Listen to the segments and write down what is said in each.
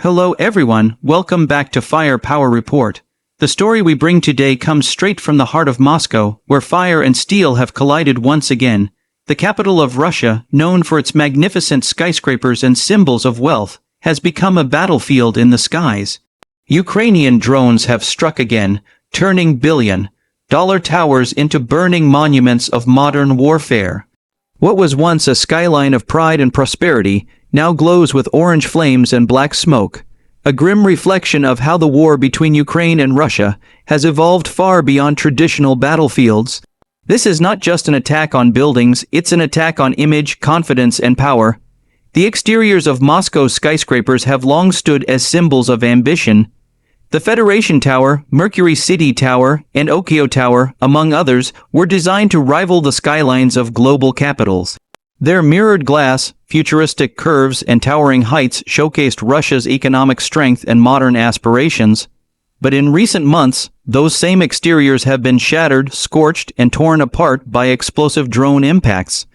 Hello everyone, welcome back to Firepower Report. The story we bring today comes straight from the heart of Moscow, where fire and steel have collided once again. The capital of Russia, known for its magnificent skyscrapers and symbols of wealth, has become a battlefield in the skies. Ukrainian drones have struck again, turning billion-dollar towers into burning monuments of modern warfare. What was once a skyline of pride and prosperity now glows with orange flames and black smoke, a grim reflection of how the war between Ukraine and Russia has evolved far beyond traditional battlefields. This is not just an attack on buildings, it's an attack on image, confidence, and power. The exteriors of Moscow's skyscrapers have long stood as symbols of ambition. The Federation Tower, Mercury City Tower, and Okio Tower, among others, were designed to rival the skylines of global capitals. Their mirrored glass, futuristic curves, and towering heights showcased Russia's economic strength and modern aspirations. But in recent months, those same exteriors have been shattered, scorched, and torn apart by explosive drone impacts.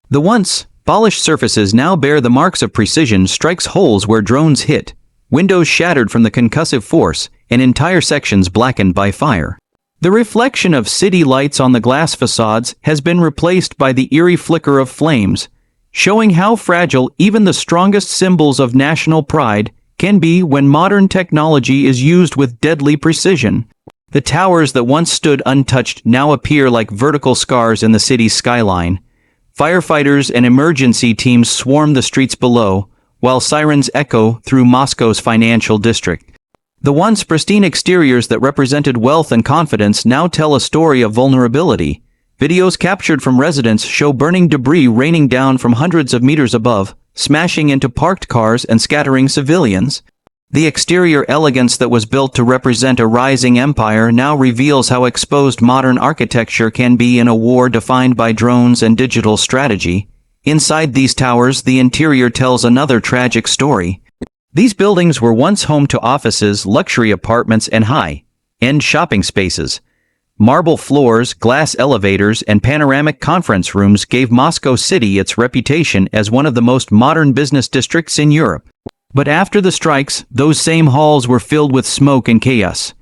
The once polished surfaces now bear the marks of precision strikes, holes where drones hit, windows shattered from the concussive force, and entire sections blackened by fire. The reflection of city lights on the glass facades has been replaced by the eerie flicker of flames, showing how fragile even the strongest symbols of national pride can be when modern technology is used with deadly precision. The towers that once stood untouched now appear like vertical scars in the city's skyline. Firefighters and emergency teams swarm the streets below, while sirens echo through Moscow's financial district. The once pristine exteriors that represented wealth and confidence now tell a story of vulnerability. Videos captured from residents show burning debris raining down from hundreds of meters above, smashing into parked cars and scattering civilians. The exterior elegance that was built to represent a rising empire now reveals how exposed modern architecture can be in a war defined by drones and digital strategy. Inside these towers, the interior tells another tragic story. These buildings were once home to offices, luxury apartments, and high-end shopping spaces. Marble floors, glass elevators, and panoramic conference rooms gave Moscow City its reputation as one of the most modern business districts in Europe. But after the strikes, those same halls were filled with smoke and chaos.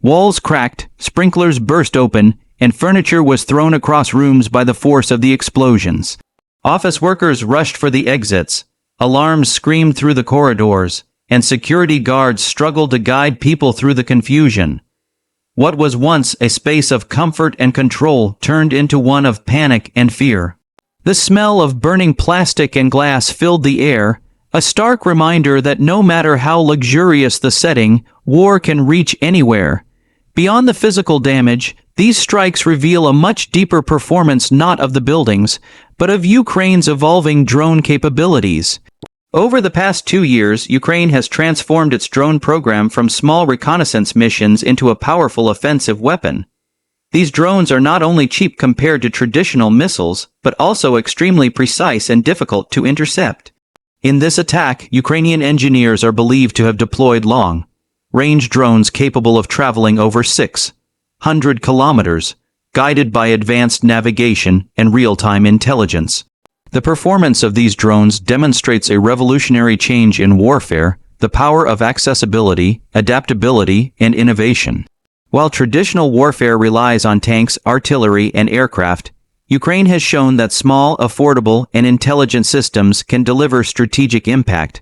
Walls cracked, sprinklers burst open, and furniture was thrown across rooms by the force of the explosions. Office workers rushed for the exits. Alarms screamed through the corridors, and security guards struggled to guide people through the confusion. What was once a space of comfort and control turned into one of panic and fear. The smell of burning plastic and glass filled the air, a stark reminder that no matter how luxurious the setting, war can reach anywhere. Beyond the physical damage, these strikes reveal a much deeper performance not of the buildings, but of Ukraine's evolving drone capabilities. Over the past 2 years, Ukraine has transformed its drone program from small reconnaissance missions into a powerful offensive weapon. These drones are not only cheap compared to traditional missiles, but also extremely precise and difficult to intercept. In this attack, Ukrainian engineers are believed to have deployed long-range drones capable of traveling over 600 kilometers, guided by advanced navigation and real-time intelligence. The performance of these drones demonstrates a revolutionary change in warfare, the power of accessibility, adaptability, and innovation. While traditional warfare relies on tanks, artillery, and aircraft, Ukraine has shown that small, affordable, and intelligent systems can deliver strategic impact.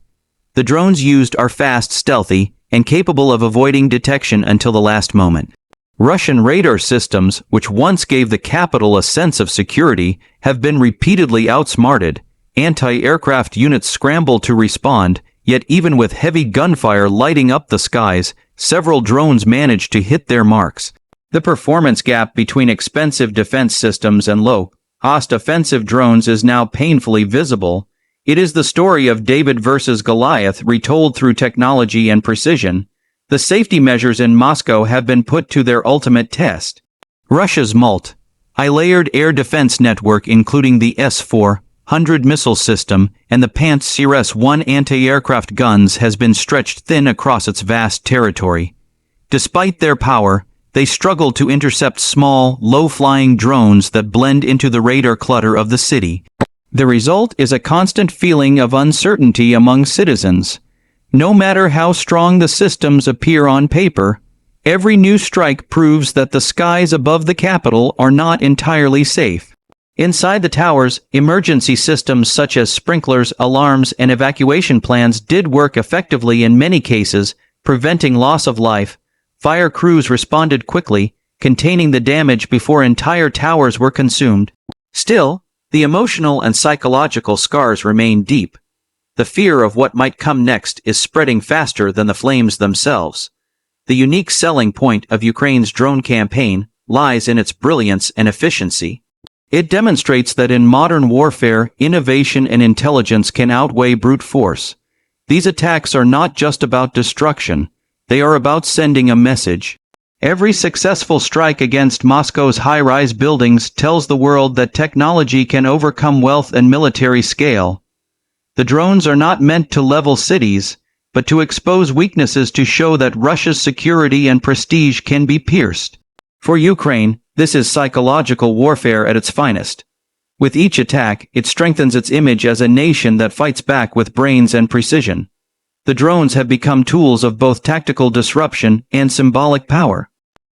The drones used are fast, stealthy, and capable of avoiding detection until the last moment. Russian radar systems, which once gave the capital a sense of security, have been repeatedly outsmarted. Anti-aircraft units scramble to respond, yet even with heavy gunfire lighting up the skies, several drones manage to hit their marks. The performance gap between expensive defense systems and low-cost offensive drones is now painfully visible. It is the story of David versus Goliath retold through technology and precision. The safety measures in Moscow have been put to their ultimate test. Russia's multi-layered air defense network, including the S-400 missile system and the Pantsir-S-1 anti-aircraft guns, has been stretched thin across its vast territory. Despite their power, they struggle to intercept small, low-flying drones that blend into the radar clutter of the city. The result is a constant feeling of uncertainty among citizens. No matter how strong the systems appear on paper, every new strike proves that the skies above the capital are not entirely safe. Inside the towers, emergency systems such as sprinklers, alarms, and evacuation plans did work effectively in many cases, preventing loss of life. Fire crews responded quickly, containing the damage before entire towers were consumed. Still, the emotional and psychological scars remain deep. The fear of what might come next is spreading faster than the flames themselves. The unique selling point of Ukraine's drone campaign lies in its brilliance and efficiency. It demonstrates that in modern warfare, innovation and intelligence can outweigh brute force. These attacks are not just about destruction, they are about sending a message. Every successful strike against Moscow's high-rise buildings tells the world that technology can overcome wealth and military scale. The drones are not meant to level cities, but to expose weaknesses to show that Russia's security and prestige can be pierced. For Ukraine, this is psychological warfare at its finest. With each attack, it strengthens its image as a nation that fights back with brains and precision. The drones have become tools of both tactical disruption and symbolic power.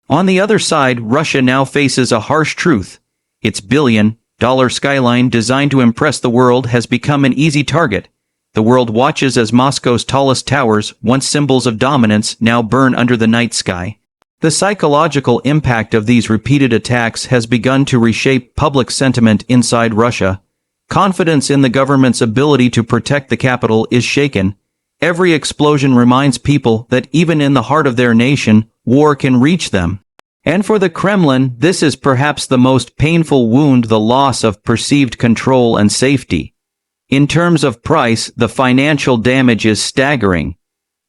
On the other side, Russia now faces a harsh truth. Its billion-dollar skyline designed to impress the world has become an easy target. The world watches as Moscow's tallest towers, once symbols of dominance, now burn under the night sky. The psychological impact of these repeated attacks has begun to reshape public sentiment inside Russia. Confidence in the government's ability to protect the capital is shaken. Every explosion reminds people that even in the heart of their nation, war can reach them. And for the Kremlin, this is perhaps the most painful wound: the loss of perceived control and safety. In terms of price, the financial damage is staggering.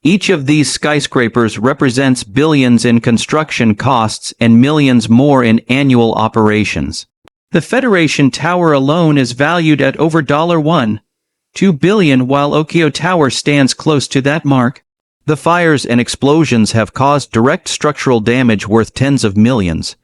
Each of these skyscrapers represents billions in construction costs and millions more in annual operations. The Federation Tower alone is valued at over $1.2 billion, while Okio Tower stands close to that mark. The fires and explosions have caused direct structural damage worth tens of millions.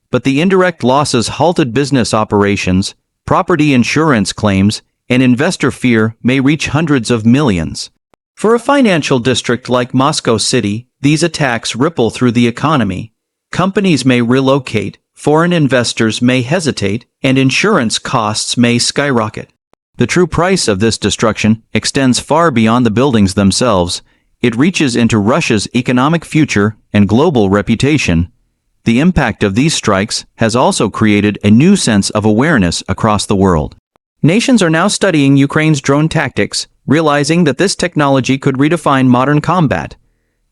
But the indirect losses halted business operations, property insurance claims, and investor fear may reach hundreds of millions. For a financial district like Moscow City, these attacks ripple through the economy. Companies may relocate, foreign investors may hesitate, and insurance costs may skyrocket. The true price of this destruction extends far beyond the buildings themselves. It reaches into Russia's economic future and global reputation. The impact of these strikes has also created a new sense of awareness across the world. Nations are now studying Ukraine's drone tactics, realizing that this technology could redefine modern combat.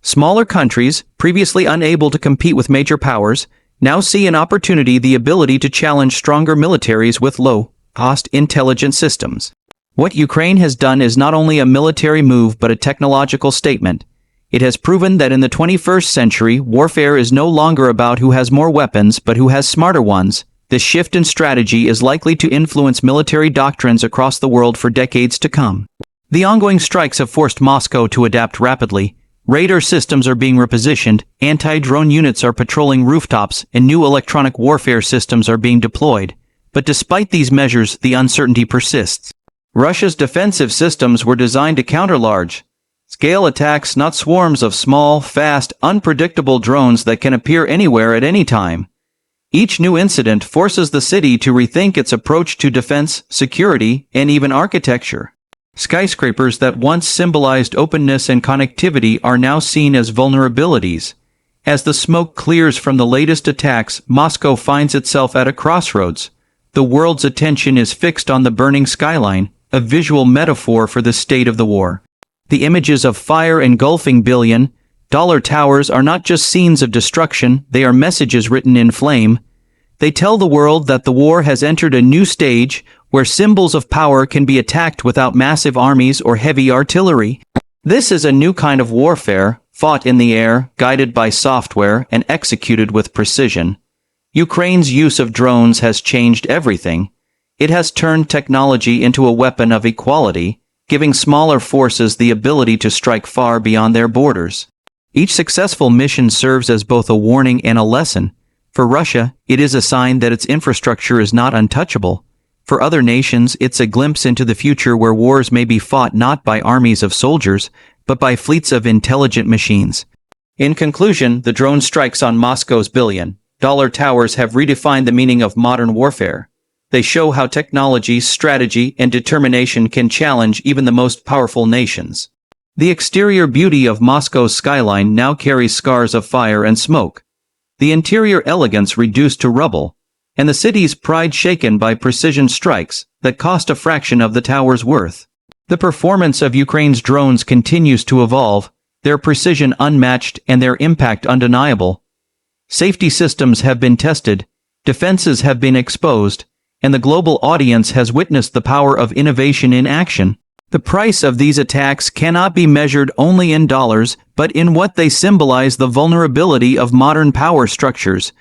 Smaller countries, previously unable to compete with major powers, now see an opportunity: the ability to challenge stronger militaries with low-cost intelligent systems. What Ukraine has done is not only a military move but a technological statement. It has proven that in the 21st century, warfare is no longer about who has more weapons but who has smarter ones. This shift in strategy is likely to influence military doctrines across the world for decades to come. The ongoing strikes have forced Moscow to adapt rapidly. Radar systems are being repositioned, anti-drone units are patrolling rooftops, and new electronic warfare systems are being deployed. But despite these measures, the uncertainty persists. Russia's defensive systems were designed to counter large-scale attacks, not swarms of small, fast, unpredictable drones that can appear anywhere at any time. Each new incident forces the city to rethink its approach to defense, security, and even architecture. Skyscrapers that once symbolized openness and connectivity are now seen as vulnerabilities. As the smoke clears from the latest attacks, Moscow finds itself at a crossroads. The world's attention is fixed on the burning skyline, a visual metaphor for the state of the war. The images of fire engulfing billion-dollar towers are not just scenes of destruction, they are messages written in flame. They tell the world that the war has entered a new stage, where symbols of power can be attacked without massive armies or heavy artillery. This is a new kind of warfare, fought in the air, guided by software, and executed with precision. Ukraine's use of drones has changed everything. It has turned technology into a weapon of equality, giving smaller forces the ability to strike far beyond their borders. Each successful mission serves as both a warning and a lesson. For Russia, it is a sign that its infrastructure is not untouchable. For other nations, it's a glimpse into the future where wars may be fought not by armies of soldiers, but by fleets of intelligent machines. In conclusion, the drone strikes on Moscow's billion-dollar towers have redefined the meaning of modern warfare. They show how technology, strategy, and determination can challenge even the most powerful nations. The exterior beauty of Moscow's skyline now carries scars of fire and smoke. The interior elegance reduced to rubble, and the city's pride shaken by precision strikes that cost a fraction of the tower's worth. The performance of Ukraine's drones continues to evolve, their precision unmatched and their impact undeniable. Safety systems have been tested, defenses have been exposed, and the global audience has witnessed the power of innovation in action. The price of these attacks cannot be measured only in dollars, but in what they symbolize: the vulnerability of modern power structures.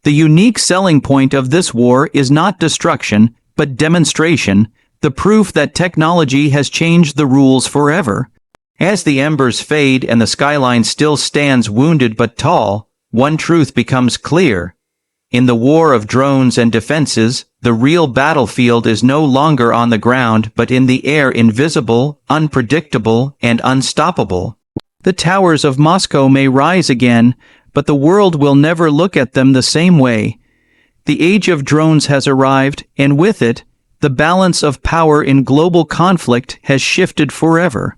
The unique selling point of this war is not destruction, but demonstration, the proof that technology has changed the rules forever. As the embers fade and the skyline still stands wounded but tall, one truth becomes clear. In the war of drones and defenses, the real battlefield is no longer on the ground but in the air, invisible, unpredictable, and unstoppable. The towers of Moscow may rise again, but the world will never look at them the same way. The age of drones has arrived, and with it, the balance of power in global conflict has shifted forever.